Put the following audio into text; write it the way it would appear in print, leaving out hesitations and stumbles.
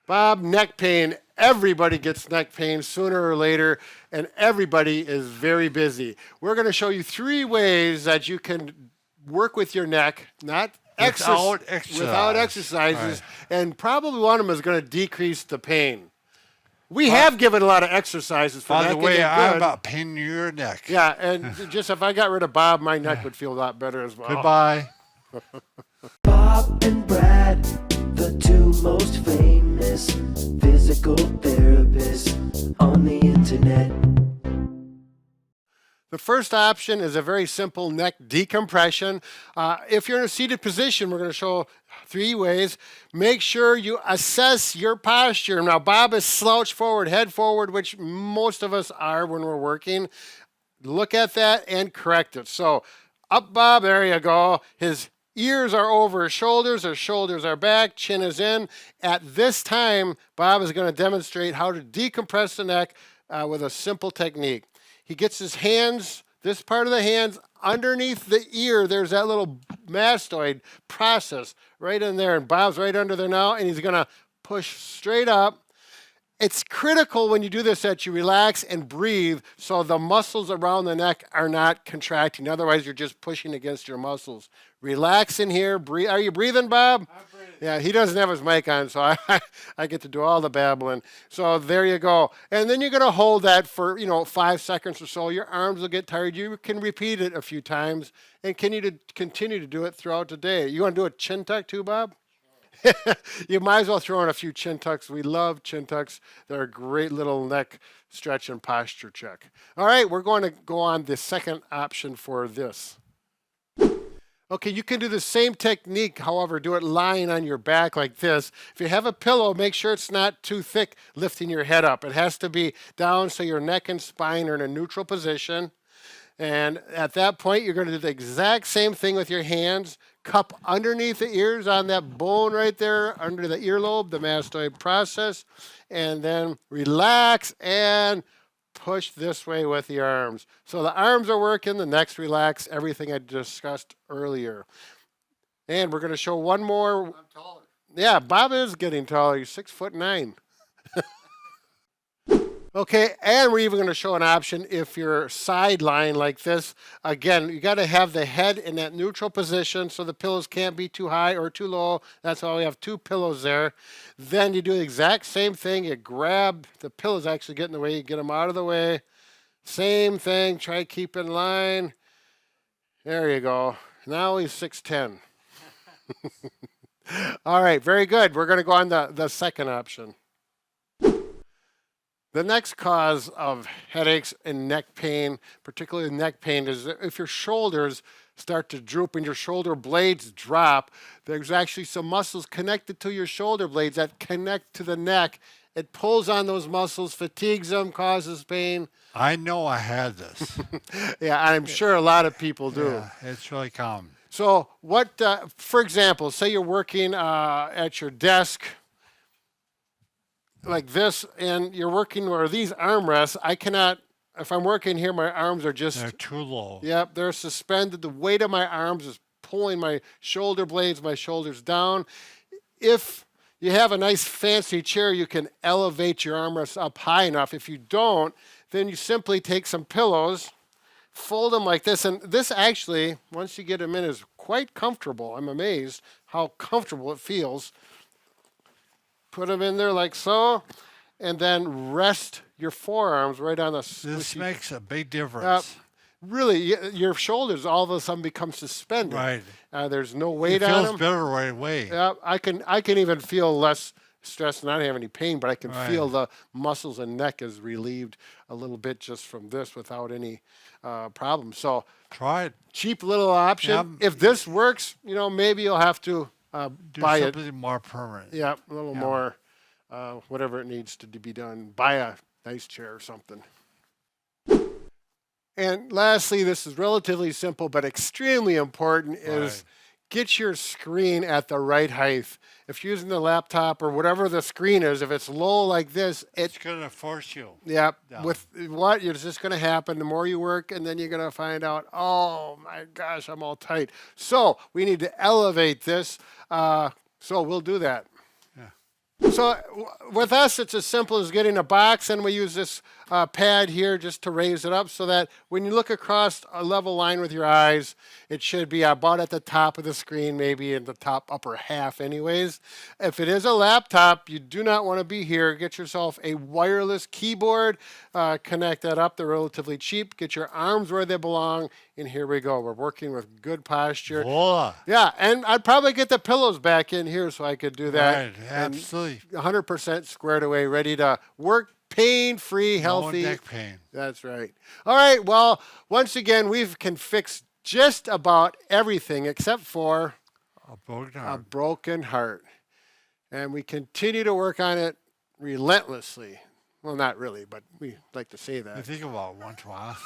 Bob, neck pain. Everybody gets neck pain sooner or later, and everybody is very busy. We're going to show you 3 ways that you can work with your neck, not Without exercise. without exercises, Right. and probably one of them is going to decrease the pain. We have given a lot of exercises for By neck the way, and they're I'm good. about pain in your neck. Yeah, and just if I got rid of Bob, my neck would feel a lot better as well. Goodbye. Bob and Brad, the 2 most famous physical therapists on the internet. The first option is a very simple neck decompression. If you're in a seated position, we're going to show 3 ways. Make sure you assess your posture. Now, Bob is slouched forward, head forward, which most of us are when we're working. Look at that and correct it. So, up, Bob, there you go. His ears are over his shoulders are back, chin is in. At this time, Bob is going to demonstrate how to decompress the neck with a simple technique. He gets his hands, this part of the hands, underneath the ear. There's that little mastoid process right in there. And Bob's right under there now, and he's going to push straight up. It's critical when you do this that you relax and breathe so the muscles around the neck are not contracting. Otherwise, you're just pushing against your muscles. Relax in here. Breathe. Are you breathing, Bob? I'm breathing. Yeah, he doesn't have his mic on, so I get to do all the babbling. So there you go. And then you're going to hold that for, 5 seconds or so. Your arms will get tired. You can repeat it a few times and continue to do it throughout the day. You want to do a chin tuck too, Bob? You might as well throw in a few chin tucks. We love chin tucks. They're a great little neck stretch and posture check. All right, we're going to go on the second option for this. Okay, you can do the same technique, however, do it lying on your back like this. If you have a pillow, make sure it's not too thick lifting your head up. It has to be down so your neck and spine are in a neutral position. And at that point, you're going to do the exact same thing with your hands. Cup underneath the ears on that bone right there, under the earlobe, the mastoid process. And then relax and push this way with the arms. So the arms are working, the neck's relaxed, everything I discussed earlier. And we're going to show one more. I'm taller. Yeah, Bob is getting taller. He's 6'9". Okay, and we're even going to show an option if you're side lying like this. Again, you got to have the head in that neutral position so the pillows can't be too high or too low. That's why we have 2 pillows there. Then you do the exact same thing. You grab the pillows actually get in the way. You get them out of the way. Same thing. Try to keep in line. There you go. Now he's 6'10". All right, very good. We're going to go on the second option. The next cause of headaches and neck pain, particularly neck pain, is if your shoulders start to droop and your shoulder blades drop. There's actually some muscles connected to your shoulder blades that connect to the neck. It pulls on those muscles, fatigues them, causes pain. I know I had this. Yeah, I'm sure a lot of people do. Yeah, it's really common. So what, for example, say you're working at your desk like this, and you're working where these armrests, I cannot, if I'm working here, my arms are just... They're too low. Yep, they're suspended. The weight of my arms is pulling my shoulder blades, my shoulders down. If you have a nice fancy chair, you can elevate your armrests up high enough. If you don't, then you simply take some pillows, fold them like this, and this actually, once you get them in, is quite comfortable. I'm amazed how comfortable it feels. Put them in there like so, and then rest your forearms right on the... This makes a big difference. Really, your shoulders all of a sudden become suspended. Right. There's no weight It on feels them. better right away. Yeah, I can even feel less stress and I don't have any pain, but I can Right. feel the muscles and neck is relieved a little bit just from this without any problem. So Try it. cheap little option. Yeah. If this works, maybe you'll have to Do buy it. something more permanent. Yeah, a little more, whatever it needs to be done. Buy a nice chair or something. And lastly, this is relatively simple but extremely important, is Right. get your screen at the right height. If you're using the laptop or whatever the screen is, if it's low like this, It's going to force you. yeah, down. with what it's just going to happen. The more you work, and then you're going to find out, oh my gosh, I'm all tight. So we need to elevate this. So we'll do that. Yeah. So with us, it's as simple as getting a box, and we use this pad here just to raise it up so that when you look across a level line with your eyes, it should be about at the top of the screen, maybe in the top upper half anyways. If it is a laptop, you do not want to be here. Get yourself a wireless keyboard, connect that up. They're relatively cheap. Get your arms where they belong, and here we go. We're working with good posture. Voila. Yeah, and I'd probably get the pillows back in here so I could do that. Right, and absolutely. 100% squared away, ready to work pain-free, healthy. No neck pain. That's right. All right, well, once again, we can fix just about everything except for A broken a arm. broken heart. And we continue to work on it relentlessly. Well, not really, but we like to say You that. think about it once in a while.